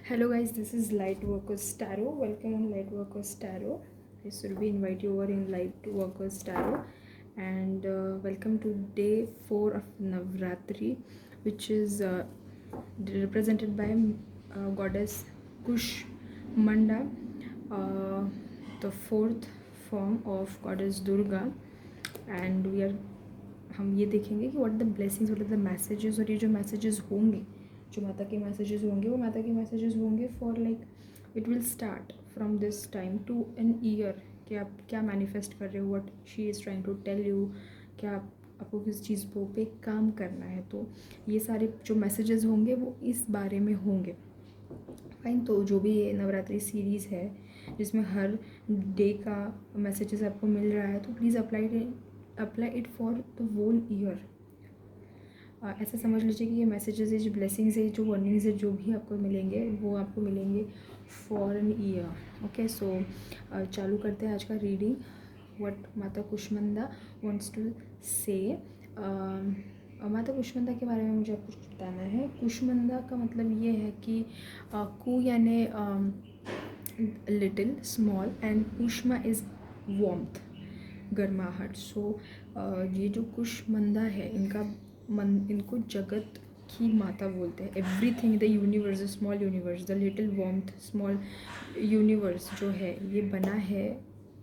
Hello guys, this is Lightworkers Tarot. Welcome on Lightworkers Tarot. I Surabhi invite you over in Lightworkers Tarot, and welcome to day 4 of Navratri, which is represented by goddess Kushmanda, the fourth form of goddess Durga, and हम ये देखेंगे कि what the blessings, what are the messages, और ये जो messages होंगे, जो माता के मैसेजेस होंगे, वो माता के मैसेजेस होंगे for like it will start from this time to an year कि आप क्या मैनिफेस्ट कर रहे हो, what she is trying to tell you, क्या आपको किस चीज़ पे काम करना है। तो ये सारे जो मैसेजेस होंगे वो इस बारे में होंगे। फाइन, तो जो भी ये नवरात्रि सीरीज़ है जिसमें हर डे का मैसेजेस आपको मिल रहा है, तो please apply it for the whole year. ऐसा समझ लीजिए कि ये मैसेजेस है, जो ब्लेसिंग्स है, जो वार्निंग्स है, जो भी आपको मिलेंगे वो आपको मिलेंगे फॉर एन ईयर। ओके, सो चालू करते हैं आज का रीडिंग। व्हाट माता कुष्मंदा वांट्स टू से। माता कुष्मंदा के बारे में मुझे आपको कुछ बताना है। कुष्मंदा का मतलब ये है कि कु यानी लिटिल स्मॉल एंड कुष्मा इज़ वार्मथ, गर्माहट। सो ये जो कुष्मंदा है, इनको जगत की माता बोलते हैं। Everything the universe, the small universe, the little warmth small universe जो है ये बना है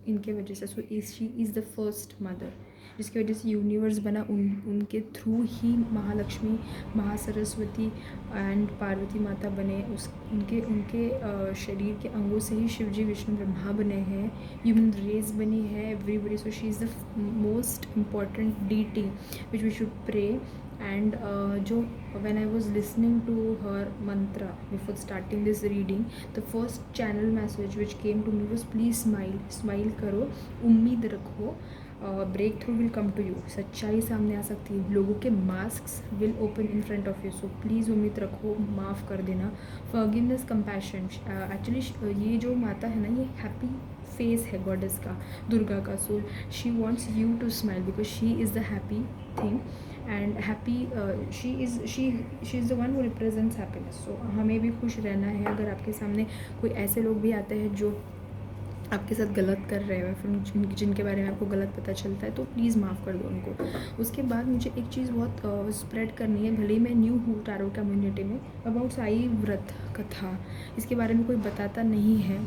इनके वजह से। सो she is the first mother, जिसकी वजह से यूनिवर्स बना। उनके through he Mahalakshmi, Mahasaraswati and Parvati माता बने। उनके शरीर के अंगों से ही शिवजी, विष्णु, ब्रह्मा बने हैं। ह्यूमन रेस बनी है, everybody. So she is the most important deity which we should pray. And जो when I was listening to her mantra before starting this reading, the first channel message which came to me was please smile करो, उम्मीद रखो, break through will come to you. सच्चाई सामने आ सकती है, लोगों के mask will open in front of you. So please उम्मीद रखो, माफ़ कर देना, फॉरगिवनेस, कंपैशन। एक्चुअली ये जो माता है ना, ये हैप्पी फेस है गॉडेस का, दुर्गा का। So she wants you to smile because she is the happy thing and happy she is the one who represents happiness. So हमें भी खुश रहना है। अगर आपके सामने कोई ऐसे लोग भी आते हैं जो आपके साथ गलत कर रहे हैं, फिर जिनके बारे में आपको गलत पता चलता है, तो प्लीज़ माफ़ कर दो उनको। उसके बाद मुझे एक चीज़ बहुत स्प्रेड करनी है, भले ही मैं न्यू हूँ टैरो कम्युनिटी में, अबाउट साई व्रत कथा। इसके बारे में कोई बताता नहीं है,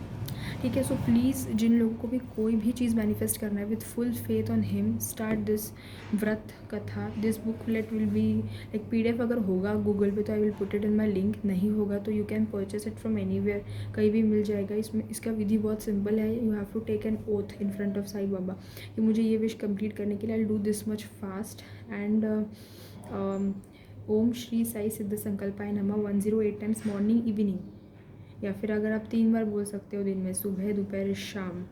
ठीक है। सो प्लीज़ जिन लोगों को भी कोई भी चीज़ मैनिफेस्ट करना है, with full faith on him, start this व्रत कथा। This booklet will be like PDF अगर होगा गूगल पे तो I will put it in my link, नहीं होगा तो you can purchase it from anywhere, कहीं भी मिल जाएगा। इसका विधि बहुत सिंपल है। You have to take an oath in front of Sai Baba कि मुझे ये विश कंप्लीट करने के लिए I will do this much fast. And Om Shri Sai सिद्ध संकल्पाय नमः 108 टाइम्स, मॉर्निंग, इवनिंग, या फिर अगर आप 3 बार बोल सकते हो दिन में, सुबह, दोपहर, शाम,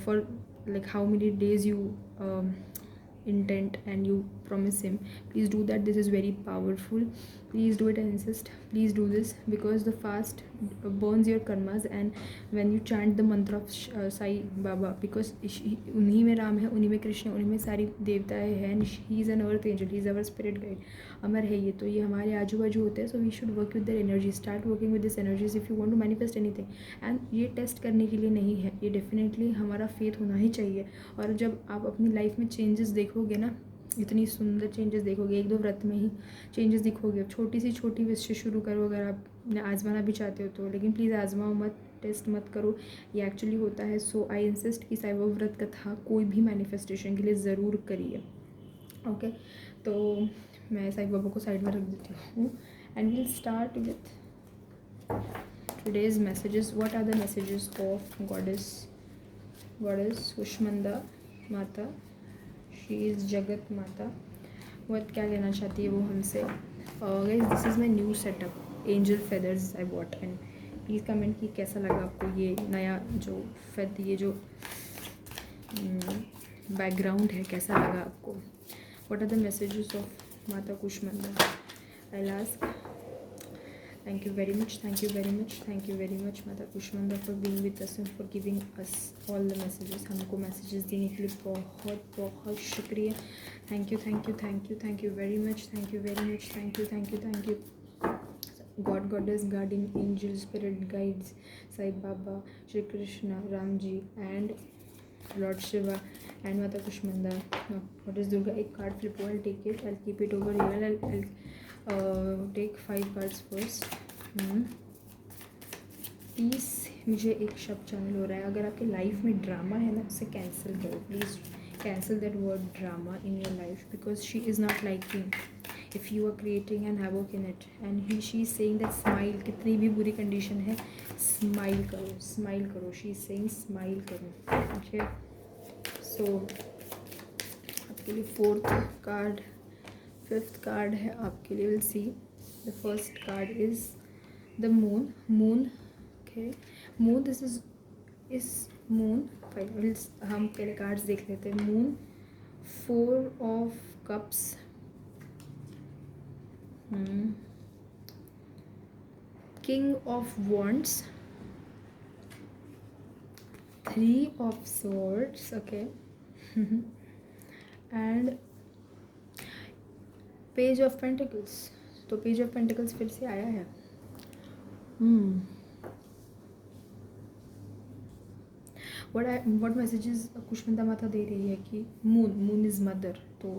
for like how many days you intent and you promise him, please do that. This is very powerful. Please do it and insist. Please do this because the fast burns your karmas, and when you chant the mantra of Sai Baba, because उन्हीं में राम है, उन्हीं में कृष्ण, उन्हीं में सारी देवताएं हैं। He is an earth angel, he is our spirit guide, अमर है ये। तो ये हमारे आजू बाजू होते हैं। So we should work with their energy, start working with this energies if you want to manifest anything. And ये टेस्ट करने के लिए नहीं है, ये डेफिनेटली हमारा फेथ होना ही चाहिए। और जब आप अपनी लाइफ में चेंजेस देखोगे ना, इतनी सुंदर चेंजेस देखोगे, 1-2 व्रत में ही चेंजेस दिखोगे। छोटी विश से शुरू करो अगर आप आजमाना भी चाहते हो तो, लेकिन प्लीज़ आजमाओ मत, टेस्ट मत करो, ये एक्चुअली होता है। सो आई इंसिस्ट कि साई बाबा व्रत कथा कोई भी मैनिफेस्टेशन के लिए ज़रूर करिए। ओके, तो मैं साई बाबा को साइड में रख देती हूँ and will start with today's messages. What are the messages of goddess Kushmanda माता, शी इज़ जगत माता। वह क्या लेना चाहती है वो हमसे। Guys, this is my new setup, angel feathers I bought. And please comment कि कैसा लगा आपको ये नया जो ये जो बैकग्राउंड है, कैसा लगा आपको। What are the messages of माता Kushmanda. I last thank you very much माता Kushmanda for being with us and for giving us all the messages. हमको मैसेजेस देने के लिए बहुत शुक्रिया। Thank you very much, thank you. God, goddess, guardian angel, spirit guides, Sai Baba, Shri Krishna, Ram ji and lord Shiva and माता Kushmanda. No, what is Durga? एक card flip. I'll take it. I'll keep it over here. I'll take 5 cards first. Please मुझे एक शब्द channel हो रहा है. अगर आपके लाइफ में ड्रामा है ना, उसे कैंसिल करो please. Cancel that word drama in your life because she is not liking if you are creating and havoc in it. And she is saying that smile. कितनी भी बुरी कंडीशन है, smile करो, smile करो. She is saying smile करो. Okay, so आपके लिए 4th card, 5th card है आपके लिए. Will see. The first card is the moon. Moon, okay, moon, this is moon. हम पहले कार्ड्स देख लेते हैं. Moon, 4 of cups, king of wands, 3 of swords, okay, and page of pentacles. तो page of pentacles फिर से आया है. व्हाट मैसेजेस कुष्मंदा माता दे रही है कि मून इज़ मदर. तो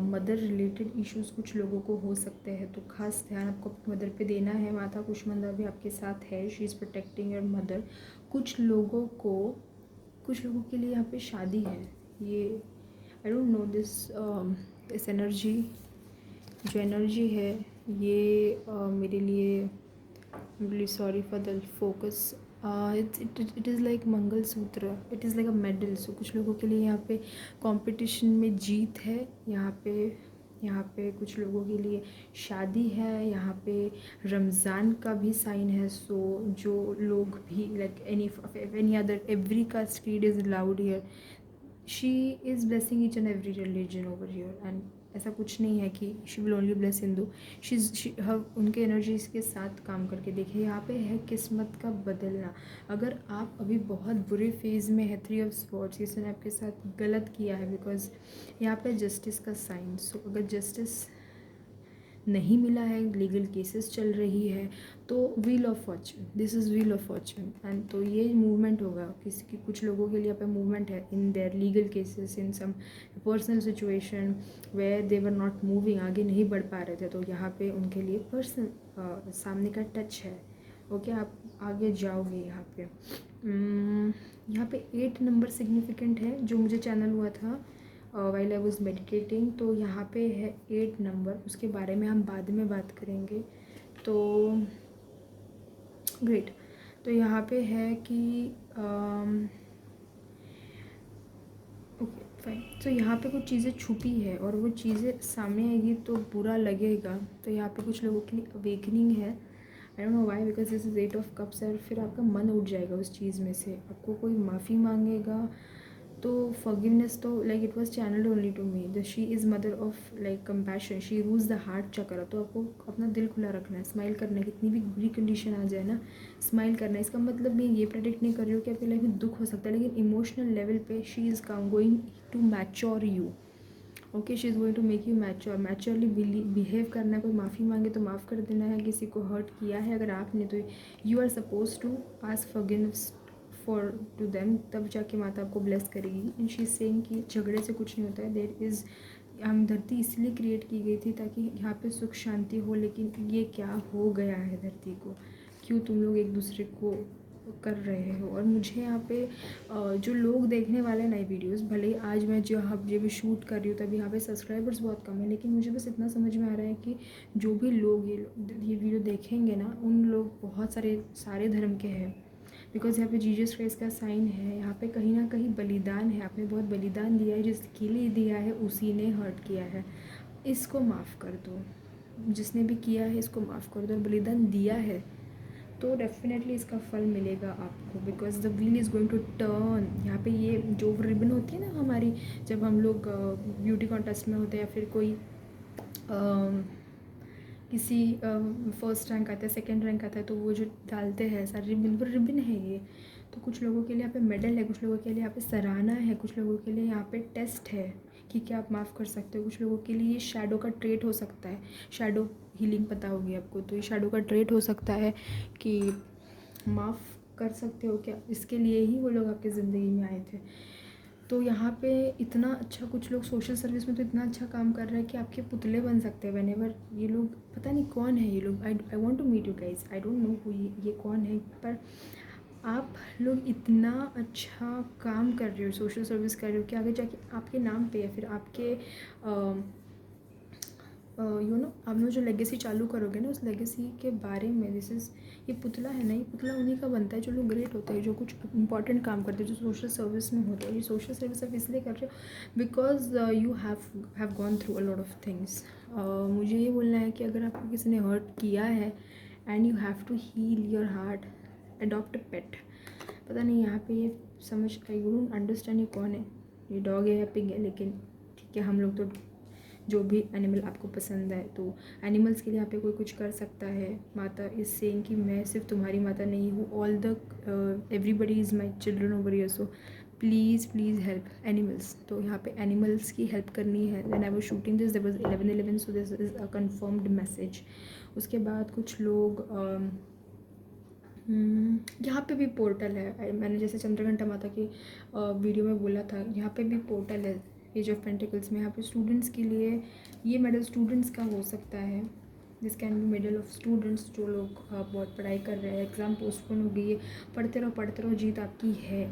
मदर रिलेटेड इश्यूज कुछ लोगों को हो सकते हैं, तो खास ध्यान आपको अपनी मदर पे देना है. माता कुष्मंदा भी आपके साथ है. She is protecting your mother. कुछ लोगों के लिए यहाँ पे शादी है. ये आई डोंट नो दिस एनर्जी, जो एनर्जी है ये मेरे लिए, really sorry for the focus. It is like mangalsutra. It is like a medal. So कुछ लोगों के लिए यहाँ पे कंपटीशन में जीत है. यहाँ पे कुछ लोगों के लिए शादी है. यहाँ पे रमज़ान का भी साइन है. सो जो लोग भी like any other every caste creed is allowed here. She is blessing each and every religion over here. And ऐसा कुछ नहीं है कि she will only bless Hindu. उनके एनर्जीज के साथ काम करके देखिए. यहाँ पे है किस्मत का बदलना. अगर आप अभी बहुत बुरे फेज़ में है, 3 ऑफ स्वॉर्ड्स, किसी ने आपके साथ गलत किया है, बिकॉज यहाँ पे जस्टिस का साइन. सो अगर जस्टिस नहीं मिला है, लीगल केसेस चल रही है, तो wheel of Fortune, this is wheel of Fortune. And तो ये मूवमेंट होगा किसी की. कुछ लोगों के लिए यहाँ पे मूवमेंट है in their legal cases, in some personal situation where they were not moving, आगे नहीं बढ़ पा रहे थे. तो यहाँ पे उनके लिए पर्सनल सामने का टच है. ओके, आप आगे जाओगे. यहाँ पे 8 नंबर सिग्निफिकेंट है जो मुझे चैनल हुआ था वाइल आई वॉज मेडिटेटिंग. तो यहाँ पे है 8 नंबर. उसके बारे में हम बाद में बात करेंगे. तो ग्रेट. तो यहाँ पे है कि ओके फाइन. तो यहाँ पे कुछ चीज़ें छुपी है और वो चीज़ें सामने आएगी तो बुरा लगेगा. तो यहाँ पे कुछ लोगों के लिए अवेकनिंग है. आई don't know why, because this is 8 of cups है. और फिर आपका मन उठ जाएगा उस चीज़ में से. आपको कोई माफ़ी मांगेगा तो फॉरगिवनेस, तो like it was channelled only to me. The she is mother of like compassion. She rules the heart chakra. तो आपको अपना दिल खुला रखना है, स्माइल करना है. कितनी भी बुरी कंडीशन आ जाए ना, स्माइल करना है. इसका मतलब मैं ये प्रेडिक्ट नहीं कर रही हूँ कि आपकी लाइफ में दुख हो सकता है, लेकिन इमोशनल लेवल पे she is going to mature you. Okay, she is going to make you maturely behave करना है. कोई माफ़ी मांगे तो माफ़ कर देना है. किसी को हर्ट किया है अगर आपने, तो you are suppose to ask forgiveness for to them. तब जाके माता आपको ब्लेस करेगी. एंड शी इज़ सेइंग कि झगड़े से कुछ नहीं होता है. देयर इज़, हम धरती इसलिए क्रिएट की गई थी ताकि यहाँ पे सुख शांति हो. लेकिन ये क्या हो गया है धरती को, क्यों तुम लोग एक दूसरे को कर रहे हो. और मुझे यहाँ पे जो लोग देखने वाले नए वीडियोस, भले ही आज मैं जो भी शूट कर रही हूँ तभी यहाँ पे सब्सक्राइबर्स बहुत कम है, लेकिन मुझे बस इतना समझ में आ रहा है कि जो भी लोग ये वीडियो देखेंगे ना, उन लोग बहुत सारे धर्म के हैं. बिकॉज यहाँ पे जीसस क्राइस्ट का साइन है. यहाँ पे कहीं ना कहीं बलिदान है. आपने बहुत बलिदान दिया है. जिसके लिए दिया है उसी ने हर्ट किया है. इसको माफ़ कर दो. जिसने भी किया है इसको माफ़ कर दो. और बलिदान दिया है तो डेफिनेटली इसका फल मिलेगा आपको. Because the wheel is going to turn. यहाँ पे ये जो रिबन होती है ना हमारी, जब हम लोग ब्यूटी कॉन्टेस्ट में होते हैं या फिर कोई किसी फर्स्ट रैंक आता है, सेकंड रैंक आता है, तो वो जो डालते हैं ऐसा रिबन है ये. तो कुछ लोगों के लिए यहाँ पे मेडल है, कुछ लोगों के लिए यहाँ पे सराहना है, कुछ लोगों के लिए यहाँ पे टेस्ट है कि क्या आप माफ़ कर सकते हो। कुछ लोगों के लिए ये शैडो का ट्रेट हो सकता है, शैडो हीलिंग पता होगी आपको, तो ये शैडो का ट्रेट हो सकता है कि माफ़ कर सकते हो क्या, इसके लिए ही वो लोग आपकी ज़िंदगी में आए थे। तो यहाँ पे इतना अच्छा, कुछ लोग सोशल सर्विस में तो इतना अच्छा काम कर रहे हैं कि आपके पुतले बन सकते हैं व्हेनेवर। ये लोग पता नहीं कौन है ये लोग, I want to meet you guys, I don't know ये कौन है, पर आप लोग इतना अच्छा काम कर रहे हो, सोशल सर्विस कर रहे हो कि आगे जाके आपके नाम पे या फिर आपके यू नो आप लोग जो लेगेसी चालू करोगे ना, उस लेगेसी के बारे में दिस इज़, ये पुतला है ना, ये पुतला उन्हीं का बनता है जो लोग ग्रेट होते हैं, जो कुछ इंपॉर्टेंट काम करते हैं, जो सोशल सर्विस में होते हैं। ये सोशल सर्विस आप इसलिए कर रहे हो because you have gone through a lot of things. मुझे ये बोलना है कि अगर आपको किसी ने हर्ट किया है and you have to heal your heart, adopt a pet. पता नहीं यहाँ पे ये समझ, आई डोंट अंडरस्टैंड ये कौन है, ये डॉग है या पिग है, लेकिन ठीक है, हम लोग तो जो भी एनिमल आपको पसंद है, तो एनिमल्स के लिए यहाँ पे कोई कुछ कर सकता है। माता इज सेइंग कि मैं सिर्फ तुम्हारी माता नहीं हूँ, all the everybody is my children over here, so please please help animals. तो यहाँ पे एनिमल्स की हेल्प करनी है। When I was shooting this there was 11/11, so this is a confirmed message. उसके बाद कुछ लोग यहाँ पे भी पोर्टल है, मैंने जैसे चंद्रघंटा माता की वीडियो में बोला था, यहाँ पे भी पोर्टल है एज ऑफ पेंटिकल्स में। यहाँ पे स्टूडेंट्स के लिए ये मेडल स्टूडेंट्स का हो सकता है, this can be medal of students. जो लोग बहुत पढ़ाई कर रहे हैं, एग्ज़ाम पोस्टपोन हो गई है, पढ़ते रहो, जीत आपकी है,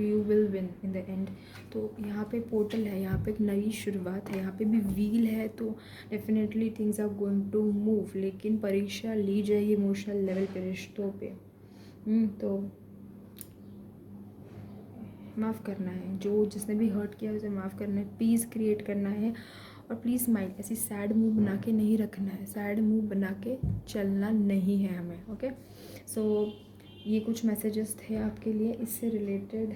you will win in the end. तो यहाँ पे पोर्टल है, यहाँ पे एक नई शुरुआत है, यहाँ पे भी व्हील है, तो definitely things are going to move. लेकिन परीक्षा ली जाएगी इमोशनल लेवल पे, रिश्तों पे। तो माफ़ करना है, जो जिसने भी हर्ट किया उसे माफ़ करना है, पीस क्रिएट करना है, और प्लीज़ स्माइल। ऐसी सैड मूव बना के नहीं रखना है, सैड मूव बना के चलना नहीं है हमें। ओके, सो ये कुछ मैसेजेस थे आपके लिए। इससे रिलेटेड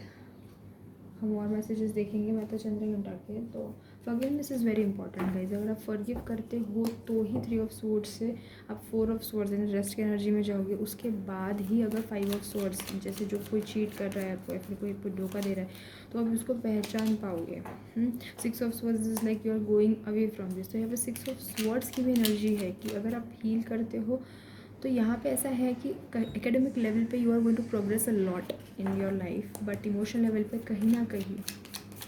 हम और मैसेजेस देखेंगे माता चंद्रघंटा के। तो forgiveness is very important guys. अगर आप फॉरगिव करते हो तो ही 3 ऑफ स्वॉर्ड्स से आप 4 ऑफ स्वॉर्ड्स यानी रेस्ट की एनर्जी में जाओगे। उसके बाद ही अगर 5 ऑफ स्वॉर्ड्स, जैसे जो कोई चीट कर रहा है आपको या फिर कोई धोखा दे रहा है, तो आप उसको पहचान पाओगे। 6 of swords is like you are going away from this. तो यहाँ पे 6 ऑफ स्वॉर्ड्स की भी एनर्जी है कि अगर आप हील करते हो तो यहाँ पे ऐसा है कि एकेडमिक लेवल पे you are going to progress a lot in your life, but emotional level पे कहीं ना कहीं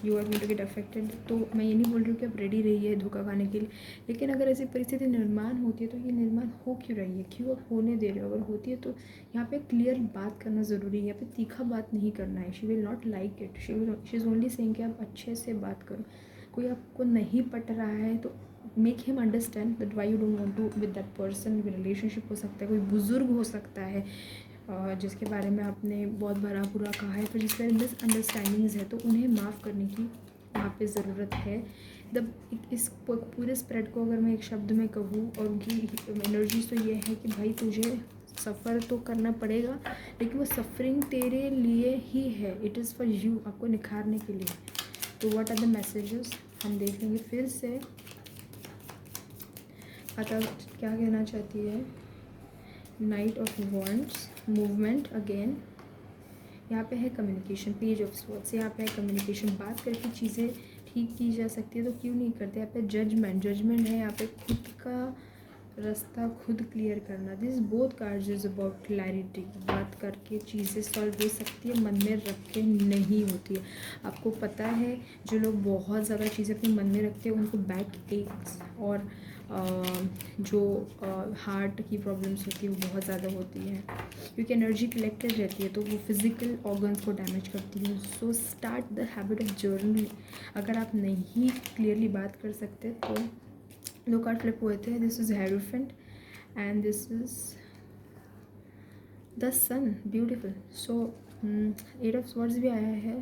you are going to get affected. तो मैं ये नहीं बोल रही हूँ कि आप रेडी रहिए धोखा खाने के लिए, लेकिन अगर ऐसी परिस्थिति निर्माण होती है तो ये निर्माण हो क्यों रही है, क्यों आप होने दे रहे हो। अगर होती है तो यहाँ पे क्लियर बात करना ज़रूरी है, यहाँ पे तीखा बात नहीं करना है। She will not like it, she is only saying कि आप अच्छे से बात करो। कोई आपको नहीं पट रहा है तो make him understand that why you don't want to with that person. Relationship हो सकता है, कोई बुज़ुर्ग हो सकता है जिसके बारे में आपने बहुत भला बुरा कहा है, फिर जिसके मिसअंडरस्टैंडिंग्स है, तो उन्हें माफ़ करने की वहाँ पे ज़रूरत है। इस पूरे स्प्रेड को अगर मैं एक शब्द में कहूँ, और उनकी एनर्जीज तो ये है कि भाई तुझे सफ़र तो करना पड़ेगा, लेकिन वो सफरिंग तेरे लिए ही है, इट इज़ फॉर यू, आपको निखारने के लिए। तो व्हाट आर द मैसेजेस हम देख लेंगे फिर से। माता क्या कहना चाहती है। Night of wands, movement again. यहाँ पे है कम्युनिकेशन, पेज ऑफ स्वॉर्ड्स। यहाँ पे है कम्युनिकेशन, बात करके चीज़ें ठीक की जा सकती है तो क्यों नहीं करते। यहाँ पे जजमेंट है, यहाँ पे खुद का रास्ता खुद क्लियर करना। This both cards is about clarity. बात करके चीज़ें सॉल्व हो सकती है, मन में रख के नहीं होती है। आपको पता है जो लोग बहुत ज़्यादा चीज़ें अपने मन में रखते हैं उनको बैक एक्स और जो हार्ट की प्रॉब्लम्स होती है वो बहुत ज़्यादा होती है, क्योंकि एनर्जी कलेक्टेड रहती है तो वो फिज़िकल ऑर्गन्स को डैमेज करती है। So start the habit of journaling. अगर आप नहीं क्लियरली बात कर सकते तो 2 कार्ड फ्लिप हुए थे। This is hierophant and this is the sun, beautiful. So 8 of swords भी आया है।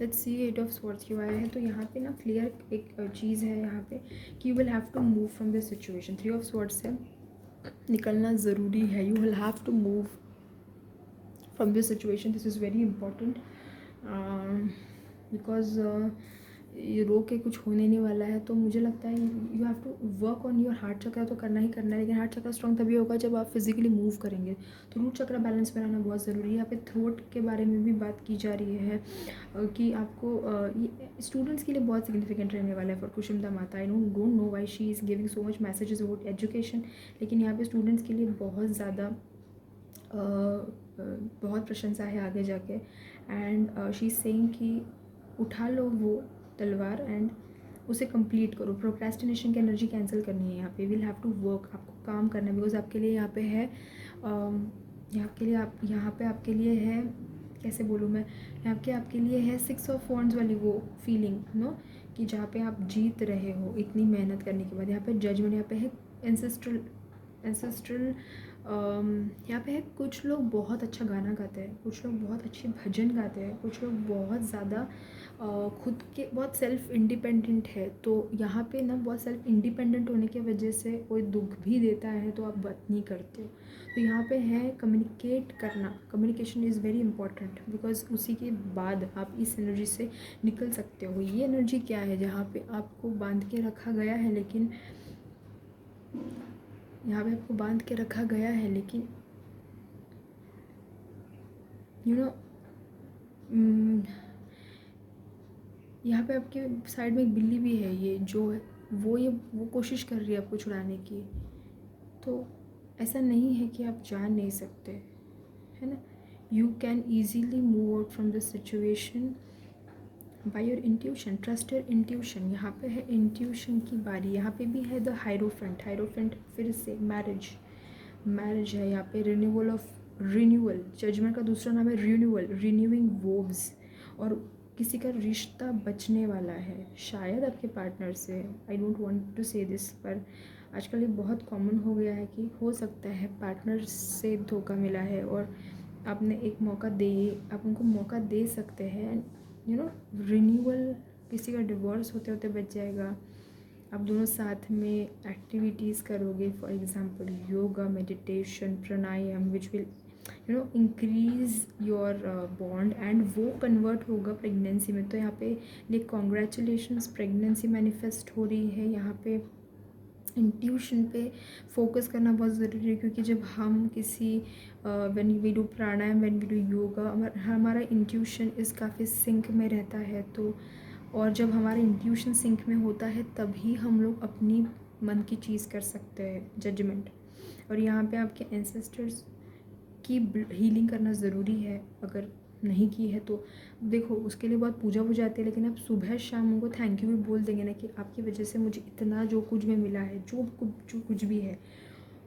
लेट्स सी 8 ऑफ स्वॉर्ड्स क्यों आया है। तो यहाँ पे ना क्लियर एक चीज़ है यहाँ पे कि you will have to move from this situation. 3 of swords से निकलना ज़रूरी है। You will have to move from this situation, this is very important because ये रो के कुछ होने नहीं वाला है। तो मुझे लगता है you have to work on your heart chakra, तो करना ही करना है, लेकिन हार्ट चक्रा स्ट्रॉन्ग तभी होगा जब आप फिजिकली मूव करेंगे। तो रूट चक्रा बैलेंस में रहना बहुत ज़रूरी है। यहाँ पे थ्रोट के बारे में भी बात की जा रही है कि आपको ये स्टूडेंट्स के लिए बहुत सिग्निफिकेंट रहने वाला है फॉर कुसुमदा माता। आई don't know why she is giving so much messages about education, लेकिन यहाँ पे स्टूडेंट्स के लिए बहुत ज़्यादा बहुत प्रशंसा है आगे जाके। एंड शी इज़ सेइंग कि उठा लो वो तलवार एंड उसे कंप्लीट करो। प्रोक्रेस्टिनेशन की एनर्जी कैंसिल करनी है यहाँ पे। विल हैव टू वर्क, आपको काम करना है, बिकॉज आपके लिए यहाँ पे है आपके लिए है, कैसे बोलूँ मैं, यहाँ के आपके लिए है 6 ऑफ वॉन्ड्स वाली वो फीलिंग नो, कि जहाँ पे आप जीत रहे हो इतनी मेहनत करने के बाद। यहाँ पे जजमेंट, यहाँ पे है एंसेस्ट्रल यहाँ पे है कुछ लोग बहुत अच्छा गाना गाते हैं, कुछ लोग बहुत अच्छे भजन गाते हैं, कुछ लोग बहुत ज़्यादा खुद के बहुत सेल्फ इंडिपेंडेंट है। तो यहाँ पे ना बहुत सेल्फ इंडिपेंडेंट होने की वजह से कोई दुख भी देता है तो आप बात नहीं करते हो। तो यहाँ पे है कम्युनिकेट करना, communication is very important, because उसी के बाद आप इस एनर्जी से निकल सकते हो। ये एनर्जी क्या है जहाँ पे आपको बांध के रखा गया है, लेकिन यहाँ पे आपको बांध के रखा गया है, लेकिन यू नो यहाँ पे आपके साइड में एक बिल्ली भी है, ये जो है वो कोशिश कर रही है आपको छुड़ाने की। तो ऐसा नहीं है कि आप जा नहीं सकते, है ना। You can easily move out from this situation by your intuition, trust your intuition. यहाँ पे है इंट्यूशन की बारी। यहाँ पे भी है द हायरोफेंट। हायरोफेंट फिर से मैरिज है यहाँ पे। रिन्यूअल, जजमेंट का दूसरा नाम है रिन्यूअल, रिन्यूइंग वोव्स, और किसी का रिश्ता बचने वाला है शायद आपके पार्टनर से। आई डोंट वांट टू से दिस, पर आजकल ये बहुत कॉमन हो गया है कि हो सकता है पार्टनर से धोखा मिला है और आपने एक मौका आप उनको मौका दे सकते हैं। यू नो रिन्यूअल, किसी का डिवोर्स होते होते बच जाएगा। आप दोनों साथ में एक्टिविटीज़ करोगे, for example yoga, meditation, pranayama, which will increase your bond, and वो कन्वर्ट होगा प्रेगनेंसी में। तो यहाँ पे लाइक कॉन्ग्रेचुलेशंस, प्रेगनेंसी मैनिफेस्ट हो रही है। यहाँ पे इंट्यूशन पे फोकस करना बहुत ज़रूरी है, क्योंकि जब हम किसी when we do pranayama, when we do yoga, हमारा इंट्यूशन इस काफ़ी सिंक में रहता है। तो और जब हमारा इंट्यूशन सिंक में होता है तभी हम लोग अपनी मन की चीज़ कर सकते हैं, जजमेंट। और यहाँ पे आपके एंसेस्टर्स की हीलिंग करना ज़रूरी है। अगर नहीं की है तो देखो उसके लिए बहुत पूजा हो जाती है, लेकिन आप सुबह शाम उनको थैंक यू भी बोल देंगे ना, कि आपकी वजह से मुझे इतना जो कुछ भी मिला है, जो कुछ भी है,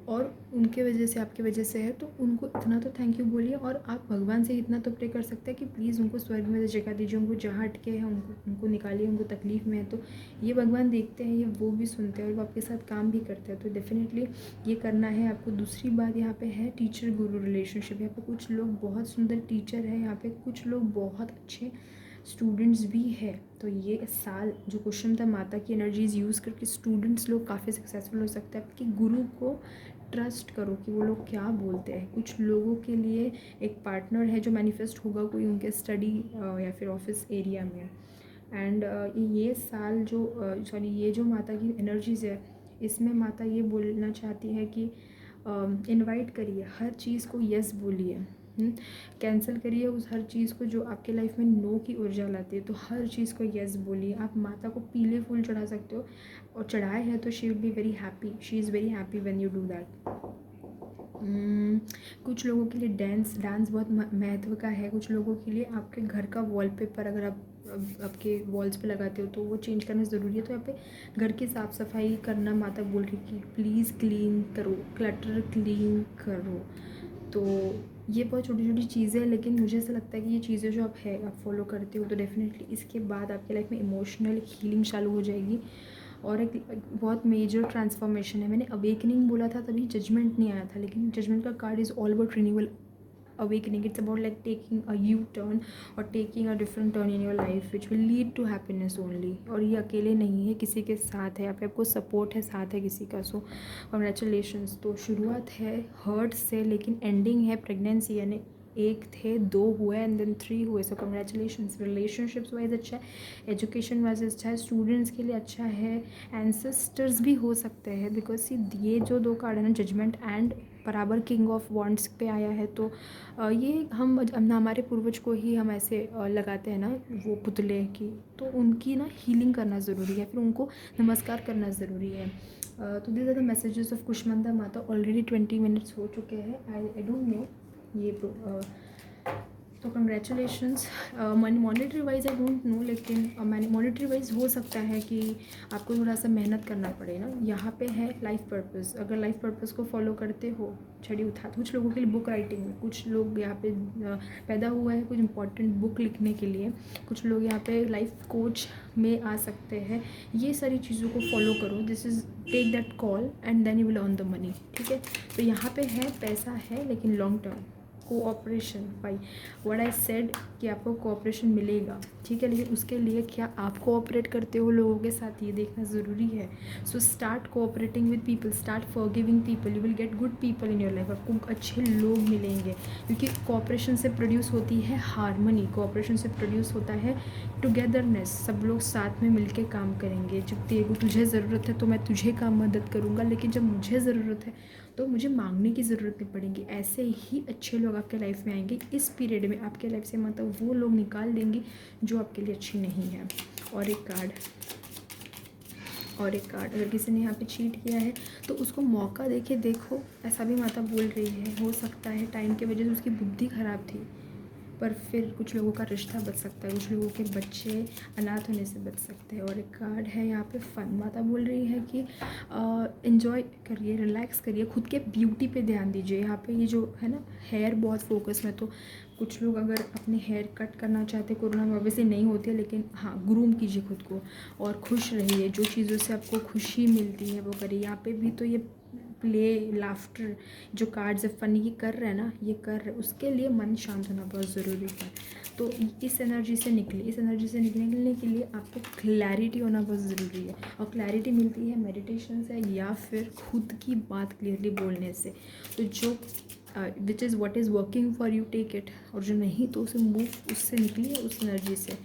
और उनके वजह से, आपकी वजह से है, तो उनको इतना तो थैंक यू बोलिए। और आप भगवान से इतना तो प्रे कर सकते हैं कि प्लीज़ उनको स्वर्ग में जगह दीजिए, उनको जहाँ अटके हैं उनको निकालिए, उनको तकलीफ़ में है तो ये भगवान देखते हैं, ये वो भी सुनते हैं और वो आपके साथ काम भी करते हैं। तो डेफिनेटली ये करना है आपको। दूसरी बात यहाँ पे है टीचर गुरु रिलेशनशिप। यहाँ पे कुछ लोग बहुत सुंदर टीचर हैं, यहाँ पे कुछ लोग बहुत अच्छे स्टूडेंट्स भी है। तो ये साल जो कुसुमदा माता की एनर्जीज यूज़ करके स्टूडेंट्स लोग काफ़ी सक्सेसफुल हो सकते हैं। आपके गुरु को ट्रस्ट करो कि वो लोग क्या बोलते हैं। कुछ लोगों के लिए एक पार्टनर है जो मैनिफेस्ट होगा कोई उनके स्टडी या फिर ऑफिस एरिया में। एंड ये साल ये जो माता की एनर्जीज़ है, इसमें माता ये बोलना चाहती है कि इनवाइट करिए, हर चीज़ को यस बोलिए, कैंसिल करिए उस हर चीज़ को जो आपके लाइफ में नो की ऊर्जा लाती है। तो हर चीज़ को यस बोलिए। आप माता को पीले फूल चढ़ा सकते हो, और चढ़ाए हैं तो she will be very happy, she is very happy when you do that. कुछ लोगों के लिए डांस बहुत महत्व का है। कुछ लोगों के लिए आपके घर का वॉलपेपर अगर आप आपके वॉल्स पे लगाते हो तो वो चेंज करना ज़रूरी है। तो यहाँ पे घर की साफ़ सफाई करना माता बोल रही कि प्लीज़ क्लीन करो, क्लटर क्लीन करो। तो ये बहुत छोटी छोटी चीज़ें हैं, लेकिन मुझे ऐसा लगता है कि ये चीज़ें जो आप फॉलो करते हो तो डेफिनेटली इसके बाद आपकी लाइफ में इमोशनल हीलिंग चालू हो जाएगी। और एक बहुत मेजर ट्रांसफॉर्मेशन है। मैंने अवेकनिंग बोला था तभी जजमेंट नहीं आया था, लेकिन जजमेंट का card is all about renewal, awakening. It's about like taking a U-turn or taking a different turn in your life which will lead to happiness only. और ये अकेले नहीं है, किसी के साथ है, यहाँ पे आपको सपोर्ट है, साथ है किसी का। सो कॉन्ग्रेचुलेशंस। तो शुरुआत है हर्ट से, लेकिन एंडिंग है प्रेगनेंसी, यानी एक थे, 2 हुए एंड देन 3 हुए, सो कंग्रेचुलेशंस। रिलेशनशिप्स वाइज अच्छा है, एजुकेशन वाइज अच्छा है, स्टूडेंट्स के लिए अच्छा है, एंसेस्टर्स भी हो सकते हैं बिकॉज सी ये जो 2 कार्ड है ना, जजमेंट एंड बराबर किंग ऑफ वॉन्ड्स पे आया है, तो ये हम हमारे पूर्वज को ही हम ऐसे लगाते हैं ना वो पुतले की, तो उनकी ना हीलिंग करना ज़रूरी है, फिर उनको नमस्कार करना ज़रूरी है। तो this are the messages of Kushmanda माता। ऑलरेडी 20 मिनट्स हो चुके हैं। आई डोंट नो ये तो congratulations. Monetary wise I don't no, लेकिन मॉनेटरी वाइज हो सकता है कि आपको थोड़ा सा मेहनत करना पड़े ना। यहाँ पे है लाइफ पर्पस, अगर लाइफ पर्पस को फॉलो करते हो, छड़ी उठा, कुछ लोगों के लिए बुक राइटिंग में, कुछ लोग यहाँ पे पैदा हुआ है कुछ इंपॉर्टेंट बुक लिखने के लिए, कुछ लोग यहाँ पे लाइफ कोच में आ सकते हैं। ये सारी चीज़ों को फॉलो करो, this is take that call and then you will earn the money, ठीक है। तो यहाँ पे है पैसा है, लेकिन लॉन्ग टर्म कोऑपरेशन, भाई व्हाट आई सेड कि आपको कोऑपरेशन मिलेगा, ठीक है, लेकिन उसके लिए क्या आप कोऑपरेट करते हो लोगों के साथ, ये देखना ज़रूरी है। So start cooperating with people, start forgiving people, you will get good people in your life, आपको अच्छे लोग मिलेंगे, क्योंकि कोऑपरेशन से प्रोड्यूस होती है हारमनी, कोऑपरेशन से प्रोड्यूस होता है टुगेदरनेस, सब लोग साथ में मिलके काम करेंगे। जब तुझे ज़रूरत है तो मैं तुझे काम मदद करूँगा, लेकिन जब मुझे ज़रूरत है तो मुझे मांगने की ज़रूरत नहीं पड़ेगी। ऐसे ही अच्छे लोग आपके लाइफ में आएंगे। इस पीरियड में आपके लाइफ से मतलब वो लोग निकाल देंगे जो आपके लिए अच्छी नहीं है। और एक कार्ड, अगर किसी ने यहाँ पे चीट किया है तो उसको मौका देके देखो, ऐसा भी माता बोल रही है। हो सकता है टाइम की वजह से उसकी बुद्धि ख़राब थी, पर फिर कुछ लोगों का रिश्ता बच सकता है, कुछ लोगों के बच्चे अनाथ होने से बच सकते हैं। और एक कार्ड है यहाँ पे फन, माता बोल रही है कि एंजॉय करिए, रिलैक्स करिए, खुद के ब्यूटी पे ध्यान दीजिए। यहाँ पे ये जो है ना, हेयर बहुत फोकस में, तो कुछ लोग अगर अपने हेयर कट करना चाहते हैं, कोरोना में ऑब्वियसली नहीं होती है, लेकिन हाँ ग्रूम कीजिए खुद को और खुश रहिए, जो चीज़ों से आपको खुशी मिलती है वो करिए। यहाँ पे भी तो ये प्ले, लाफ्टर, जो कार्ड्स फनी की कर रहे हैं ना, ये कर रहे, उसके लिए मन शांत होना बहुत ज़रूरी है। तो इस एनर्जी से निकलने के लिए आपको क्लैरिटी होना बहुत ज़रूरी है, और क्लैरिटी मिलती है मेडिटेशन से या फिर खुद की बात क्लियरली बोलने से। तो जो which is what is working for you, take it, और जो नहीं तो उसे मूव, उससे निकलिए, उस एनर्जी से।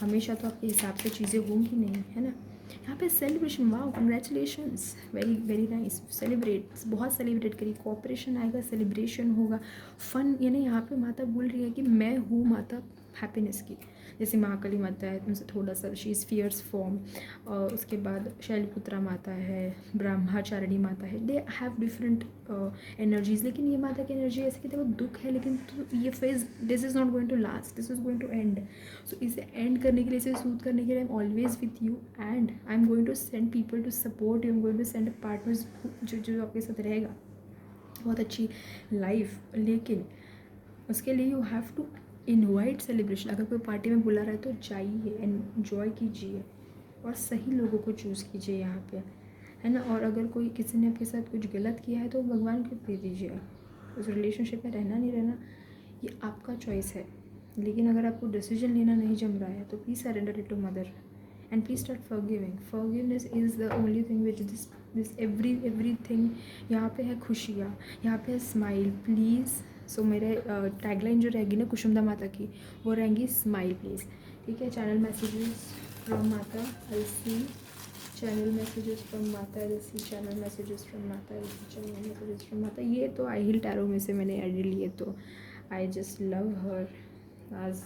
हमेशा तो आपके हिसाब से चीज़ें होंगी नहीं, है ना। यहाँ पे celebration, wow congratulations, very very nice, celebrate, बहुत सेलिब्रेट करिए, कोऑपरेशन आएगा, सेलिब्रेशन होगा, फन। यानी यहाँ पे माता बोल रही है कि मैं हूँ माता हैप्पीनेस की। जैसे महाकाली माता है, उनसे थोड़ा सा शी इज़ फियर्स फॉर्म, उसके बाद शैलपुत्रा माता है, ब्रह्मचारिणी माता है, दे हैव डिफरेंट एनर्जीज। लेकिन ये माता की एनर्जी ऐसी कि देखो दुख है, लेकिन ये phase, this is not going to last, this is going to end. So इसे एंड करने के लिए, इसे सूद करने के लिए, I am always with you and I am going to send people to support you, I am going to send partners जो आपके साथ रहेगा, बहुत अच्छी लाइफ। लेकिन उसके लिए you have to invite celebration. अगर कोई पार्टी में बुला रहा है तो जाइए, एन्जॉय कीजिए, और सही लोगों को चूज़ कीजिए यहाँ पे, है ना। और अगर कोई किसी ने आपके साथ कुछ गलत किया है तो भगवान को दे दीजिए। उस रिलेशनशिप में रहना नहीं रहना ये आपका चॉइस है, लेकिन अगर आपको डिसीजन लेना नहीं जम रहा है तो please surrender it to mother and please start forgiving. Forgiveness is the only thing which this everything. यहाँ पे है खुशियाँ, यहाँ पे है स्माइल, प्लीज़। सो मेरे टैगलाइन जो रहेगी ना कुसुमदा माता की, वो रहेंगी स्माइल प्लीज़, ठीक है। चैनल मैसेजेस फ्रॉम माता, आई सी चैनल मैसेजेस फ्रॉम माता, आई सी चैनल मैसेजेस फ्रॉम माता, आई सी चैनल मैसेजेस फ्रॉम माता। ये तो आई हिल टैरो में से मैंने एड लिए, तो आई जस्ट लव हर। आज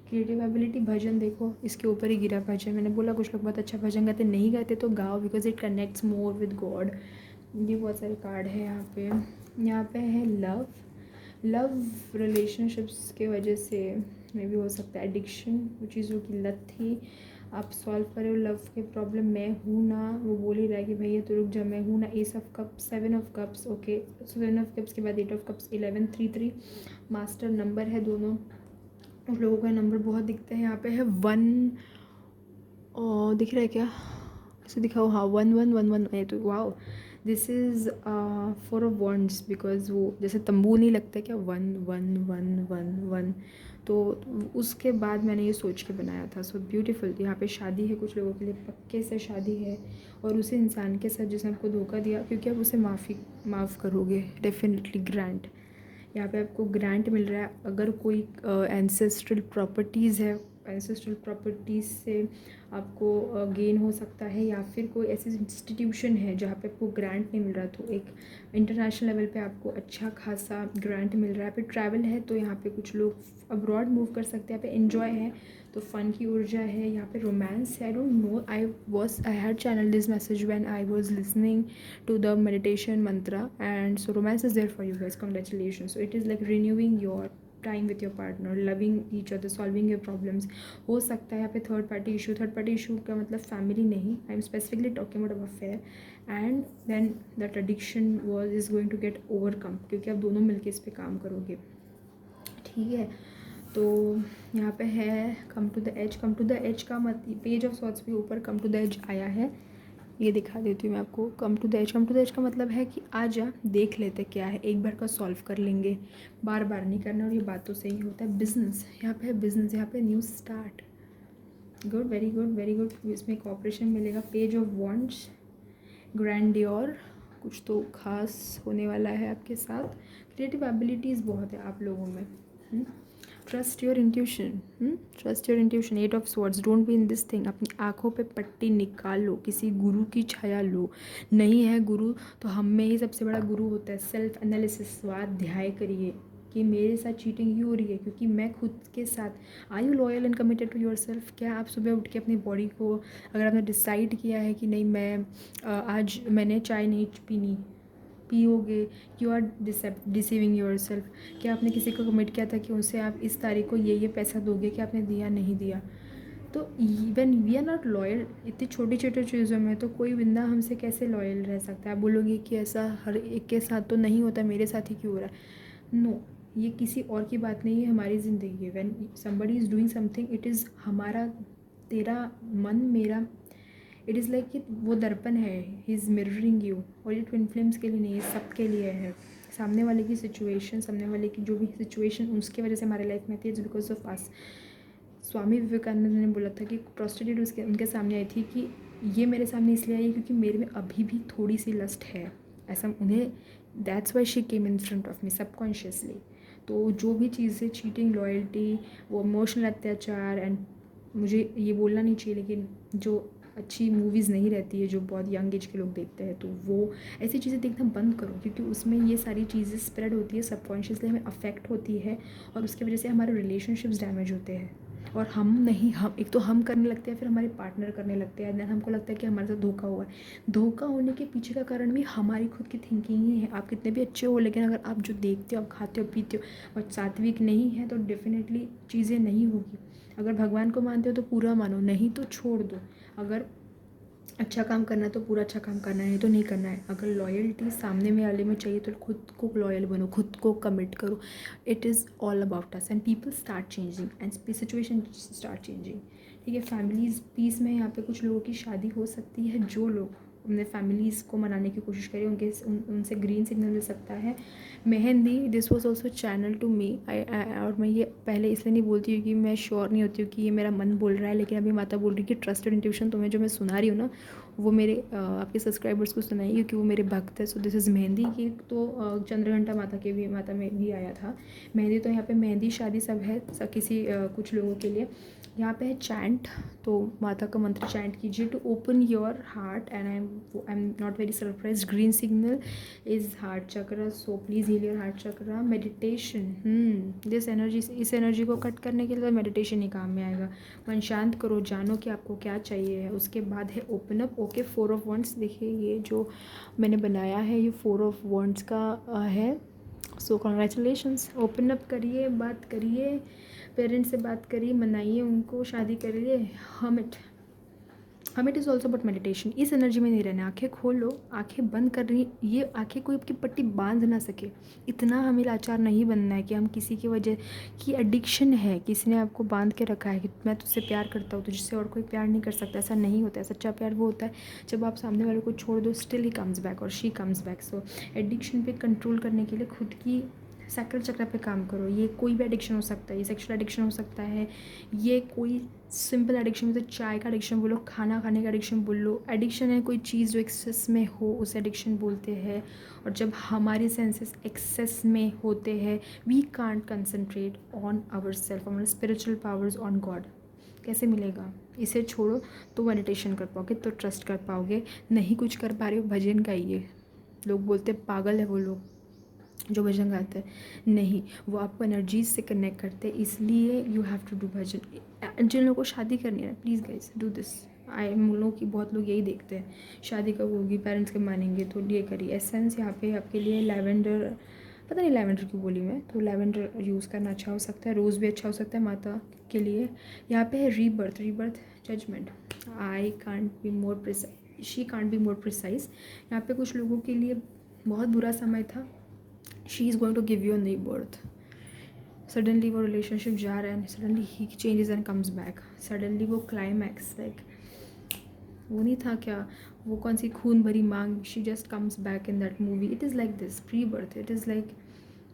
क्रिएटिव एबिलिटी, भजन देखो, इसके ऊपर ही गिरा भजन। मैंने बोला कुछ लोग बहुत अच्छा भजन गाते, नहीं गाते तो गाओ, because it connects more with God. ये बहुत सारे कार्ड है यहाँ पे। यहाँ पे है लव रिलेशनशिप्स के वजह से मे भी हो सकता है एडिक्शन, वो चीज़ों की लत थी, आप सॉल्व करे हो लव के प्रॉब्लम। मैं हूँ ना, वो बोल ही रहा है कि भैया तो रुक जा, मैं हूँ ना। S of cups, 7 of cups, okay, 7 of cups के बाद 8 ऑफ कप्स, 11, 3, 3 मास्टर नंबर है दोनों। उन लोगों का नंबर बहुत दिखता है। यहाँ पे है 1, और दिख रहा है क्या, ऐसे दिखाओ, हाँ 1111 है, तो wow this is 4 of wands, because वो जैसे तंबू नहीं लगता क्या, 111111, तो उसके बाद मैंने ये सोच के बनाया था। So beautiful. यहाँ पे शादी है, कुछ लोगों के लिए पक्के से शादी है, और उसे इंसान के साथ जिसने आपको धोखा दिया, क्योंकि आप उसे माफ़ करोगे, डेफिनेटली ग्रांट। यहाँ पे आपको ग्रांट मिल रहा है। अगर कोई एंसेस्ट्रल प्रॉपर्टीज़ है, एंसेस्ट्रल प्रॉपर्टीज़ से आपको गेन हो सकता है, या फिर कोई ऐसी इंस्टीट्यूशन है जहाँ पे आपको ग्रांट नहीं मिल रहा, तो एक इंटरनेशनल लेवल पे आपको अच्छा खासा ग्रांट मिल रहा है। पे ट्रैवल है तो यहाँ पे कुछ लोग अब्रॉड मूव कर सकते हैं। यहाँ पे एन्जॉय है तो फ़न की ऊर्जा है। यहाँ पे रोमांस है। आई don't no, I had channel this message when I was listening to the meditation mantra, and so romance is there for you guys. Congratulations. So it is like renewing your time with your partner, loving each other, solving your problems. हो सकता है यहाँ पे third party issue का मतलब family नहीं, I am specifically talking about affair, and then that addiction was is going to get overcome, क्योंकि आप दोनों मिलकर इस पर काम करोगे। ठीक है, तो यहाँ पे है come to the edge. Come to the edge का पेज ऑफ सॉर्ट्स पे ऊपर कम टू द एज आया है, ये दिखा देती हूँ मैं आपको। कम टू द एज का मतलब है कि आजा देख लेते क्या है, एक बार का सॉल्व कर लेंगे, बार बार नहीं करना। और ये बात तो सही होता है। बिजनेस, यहाँ पे है बिजनेस, यहाँ पे new start. Good, very good, very good. इसमें कॉपरेशन मिलेगा। पेज ऑफ वॉन्ड्स, ग्रैंडियोर, कुछ तो खास होने वाला है आपके साथ। क्रिएटिव एबिलिटीज़ बहुत है आप लोगों में। Trust your intuition, trust your intuition. 8 of swords, don't be in this thing. अपनी आँखों पे पट्टी निकालो, किसी गुरु की छाया लो। नहीं है गुरु तो हम में ही सबसे बड़ा गुरु होता है। सेल्फ एनालिसिस, स्वाध्याय करिए कि मेरे साथ चीटिंग क्यों हो रही है, क्योंकि मैं खुद के साथ। Are you loyal and committed to your self? क्या आप सुबह उठ के अपनी बॉडी को, अगर आपने डिसाइड किया है कि नहीं मैं आज मैंने चाय नहीं पियोगे, you are deceiving your self. क्या आपने किसी को कमिट किया था कि उनसे आप इस तारीख को ये पैसा दोगे, कि आपने दिया नहीं दिया? तो when we are not loyal इतनी छोटी छोटी चीज़ों में, तो कोई बंदा हमसे कैसे लॉयल रह सकता है? आप बोलोगे कि ऐसा हर एक के साथ तो नहीं होता, मेरे साथ ही क्यों हो रहा है? नो, ये किसी और की बात नहीं है, हमारी ज़िंदगी है। When somebody is doing something, it is हमारा, तेरा मन, मेरा, इट इज़ लाइक कि वो दर्पण है, ही इज़ मिररिंग यू। और ये ट्विन फ्लेम्स के लिए नहीं है, सब के लिए है। सामने वाले की सिचुएशन, सामने वाले की जो भी सिचुएशन उसकी वजह से हमारे लाइफ में थी, it's because of us. Swami Vivekananda ने बोला था कि प्रोस्टिट्यूट उनके सामने आई थी कि ये मेरे सामने इसलिए आई क्योंकि मेरे में अभी भी थोड़ी सी लस्ट है, ऐसा उन्हें, that's why she came in front of me subconsciously. तो जो भी चीज़ें, चीटिंग, लॉयल्टी, वो इमोशनल अत्याचार, एंड मुझे ये बोलना नहीं चाहिए लेकिन जो अच्छी मूवीज़ नहीं रहती है जो बहुत यंग एज के लोग देखते हैं, तो वो ऐसी चीज़ें देखना बंद करो, क्योंकि उसमें ये सारी चीज़ें स्प्रेड होती है, सबकॉन्शियसली हमें अफेक्ट होती है, और उसकी वजह से हमारे रिलेशनशिप्स डैमेज होते हैं। और हम नहीं, हम एक तो हम करने लगते हैं, फिर हमारे पार्टनर करने लगते हैं, देन हमको लगता है कि हमारे साथ धोखा हुआ है। धोखा होने के पीछे का कारण भी हमारी खुद की थिंकिंग ही है। आप कितने भी अच्छे हो, लेकिन अगर आप जो देखते हो, आप खाते हो, पीते हो और सात्विक नहीं है, तो डेफिनेटली चीज़ें नहीं होगी। अगर भगवान को मानते हो तो पूरा मानो, नहीं तो छोड़ दो। अगर अच्छा काम करना है तो पूरा अच्छा काम करना है, तो नहीं करना है। अगर लॉयल्टी सामने में वाले में चाहिए तो खुद को लॉयल बनो, खुद को कमिट करो। It is all about us, and people start changing and situation start changing. ठीक है, फैमिलीज़ पीस में यहाँ पे कुछ लोगों की शादी हो सकती है। जो लोग अपने फैमिलीज़ को मनाने की कोशिश करें, उनसे ग्रीन सिग्नल मिल सकता है। Mehndi, this was also channel to me. और मैं ये पहले इसलिए नहीं बोलती हूँ कि मैं श्योर नहीं होती हूँ कि ये मेरा मन बोल रहा है, लेकिन अभी माता बोल रही है कि ट्रस्ट और इंट्यूशन तुम्हें जो मैं सुना रही हूँ ना, वो मेरे आपके सब्सक्राइबर्स को सुनाई, क्योंकि वो मेरे भक्त है। सो दिस इज़ मेहंदी की। तो चंद्रघंटा माता में भी आया था मेहंदी। तो यहाँ पे मेहंदी शादी सब है, किसी कुछ लोगों के लिए। यहाँ पे है चैंट, तो माता का मंत्र चैंट कीजिए to open your heart, and I am not very surprise. Green signal is heart chakra, so please heal your heart chakra. Meditation, this energy, इस एनर्जी को कट करने के लिए मेडिटेशन ही काम में आएगा। मन शांत करो, जानो कि आपको क्या चाहिए है। उसके बाद है open up. Okay, 4 of wands, देखिए ये जो मैंने बनाया है ये 4 ऑफ वॉन्ड्स का है। सो कॉन्ग्रेचुलेशंस। ओपन अप करिए, बात करिए, पेरेंट्स से बात करिए, मनाइए उनको, शादी करिए। हम it is also but meditation. इस एनर्जी में नहीं रहना। आंखें खोलो, आंखें बंद कर रही, ये आंखें कोई आपकी पट्टी बांध ना सके, इतना हमें लाचार नहीं बनना है कि हम किसी की वजह की एडिक्शन है, किसी ने आपको बांध के रखा है कि मैं तुझसे प्यार करता हूँ, तुझसे और कोई प्यार नहीं कर सकता। ऐसा नहीं होता है। सच्चा प्यार वो होता है जब आप सामने वाले को छोड़ दो, स्टिल ही कम्स बैक और she comes back. So addiction पे कंट्रोल करने के लिए खुद की सैक्रल चक्र पे काम करो। ये कोई भी एडिक्शन हो सकता है, ये सेक्सुअल एडिक्शन हो सकता है, ये कोई सिंपल एडिक्शन जैसे चाय का एडिक्शन बोलो, खाना खाने का एडिक्शन बोल लो। एडिक्शन है कोई चीज़ जो एक्सेस में हो, उसे एडिक्शन बोलते हैं। और जब हमारे सेंसेस एक्सेस में होते हैं, we can't concentrate on our self, on spiritual powers, on God. कैसे मिलेगा? इसे छोड़ो तो मेडिटेशन कर पाओगे, तो ट्रस्ट कर पाओगे। नहीं कुछ कर पा रहे हो, भजन गाइए। लोग बोलते पागल है वो लोग जो भजन गाते हैं। नहीं, वो आपको एनर्जीज से कनेक्ट करते हैं, इसलिए यू हैव टू डू भजन। जिन लोगों को शादी करनी है ना, प्लीज़ गाइस डू दिस। हम लोगों की बहुत लोग यही देखते हैं, शादी कब होगी, पेरेंट्स कब मानेंगे, तो ये करिए। एसेंस यहाँ पे आपके लिए लैवेंडर, पता नहीं लैवेंडर क्यों बोली मैं, तो लैवेंडर यूज़ करना अच्छा हो सकता है। रोज़ भी अच्छा हो सकता है माता के लिए। यहाँ पे है rebirth, rebirth judgement. I can't be more precise, she can't be more precise. यहाँ पे कुछ लोगों के लिए बहुत बुरा समय था। She is going to give you a new birth. Suddenly वो रिलेशनशिप जा रहा है, सडनली ही changes and comes back. Suddenly वो क्लाइमैक्स, लाइक वो नहीं था क्या, वो कौन सी खून भरी मांग, she just comes back in that movie. It is like this pre birth. It is like,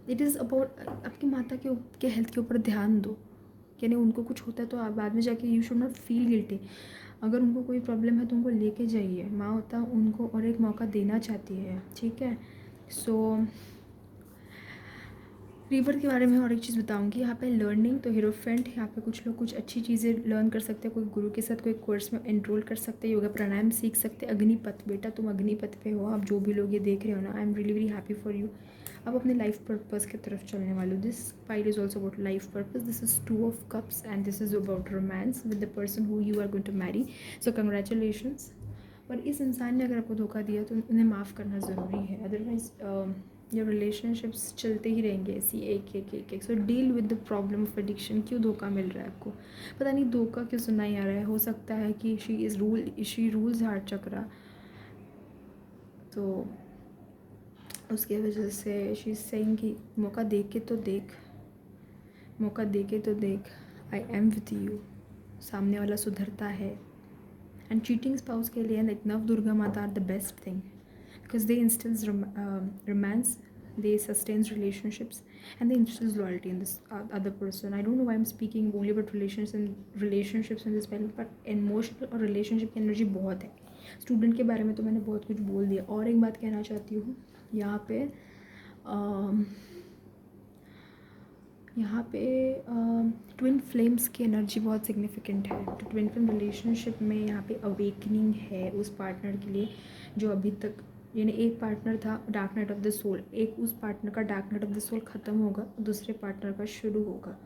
it is about आपकी माता के हेल्थ के ऊपर ध्यान दो। यानी उनको कुछ होता है तो आप बाद में जाके you should not feel guilty. अगर उनको कोई प्रॉब्लम है तो उनको लेके जाइए। माँ होता उनको और एक मौका देना चाहती है, ठीक है। सो रीबर्थ के बारे में और एक चीज़ बताऊंगी। यहाँ पे लर्निंग, तो हीरोफेंट, यहाँ पे कुछ लोग कुछ अच्छी चीज़ें लर्न कर सकते हैं। कोई गुरु के साथ कोई कोर्स में एनरोल कर सकते हैं, योगा प्राणायाम सीख सकते हैं। अग्निपथ, बेटा तुम अग्निपथ पे हो। आप जो भी लोग ये देख रहे हो ना, I am really very happy for you. आप अपने लाइफ पर्पस की तरफ चलने वाले हो। This file is also about life purpose. This is 2 of cups and this is about romance with the person who you are going to marry. So congratulations. पर इस इंसान ने अगर आपको धोखा दिया तो उन्हें माफ़ करना ज़रूरी है, अदरवाइज़ your रिलेशनशिप्स चलते ही रहेंगे ऐसी एक एक एक एक। So deal with the problem of addiction. क्यों धोखा मिल रहा है आपको, पता नहीं धोखा क्यों सुनना ही आ रहा है। हो सकता है कि शी रूल्स हार्ट चक्रा, तो उसके वजह से शी इज सेइंग कि मौका दे के तो देख, मौका दे के तो देख, आई एम विथ यू। सामने वाला सुधरता है। एंड चीटिंग स्पाउस के लिए लाइक नव दुर्गा माता are the best thing, because they instills romance, they sustains relationships, and they instills loyalty in this other person. I don't know why I'm speaking only about relationships in this film, but emotional और relationship की energy बहुत है। Student के बारे में तो मैंने बहुत कुछ बोल दिया। और एक बात कहना चाहती हूँ, यहाँ पे ट्विन फ्लेम्स की एनर्जी बहुत सिग्निफिकेंट है। तो ट्विन फ्लेम रिलेशनशिप में यहाँ पे अवेकनिंग है उस पार्टनर के लिए जो अभी तक, यानी एक पार्टनर था dark night of the soul, एक उस पार्टनर का dark night of the soul ख़त्म होगा, दूसरे पार्टनर का शुरू होगा।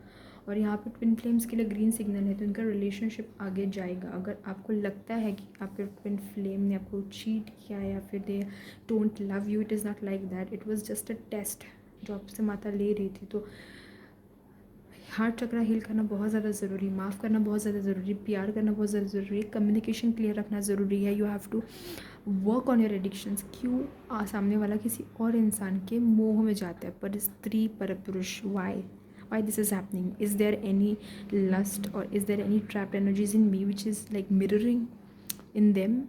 और यहाँ पे ट्विन फ्लेम्स के लिए ग्रीन सिग्नल है, तो इनका रिलेशनशिप आगे जाएगा। अगर आपको लगता है कि आपके ट्विन फ्लेम ने आपको चीट किया या फिर they don't love you, it is not like that. It was just a test जो आपसे माता ले रही थी। तो हार्ट चक्रा हील करना बहुत ज़्यादा ज़रूरी, माफ़ करना बहुत ज़्यादा ज़रूरी, प्यार करना बहुत ज़्यादा ज़रूरी है, कम्युनिकेशन क्लियर रखना ज़रूरी है। You have to work on your addictions. क्यों सामने वाला किसी और इंसान के मोह में जाता है, पर स्त्री पर पुरुष, why this is happening? Is there any lust और is there any trapped energies in me which is like mirroring in them?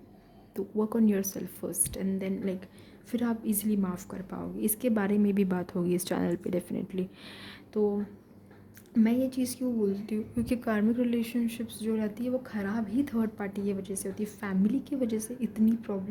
तो work on your self first and then like फिर आप इजीली माफ़ कर पाओगे। इसके बारे में भी बात होगी इस चैनल पे डेफिनेटली। तो मैं ये चीज़ क्यों बोलती हूँ, क्योंकि कार्मिक रिलेशनशिप्स जो रहती है वो ख़राब ही थर्ड पार्टी की वजह से होती है। फैमिली की वजह से इतनी प्रॉब्लम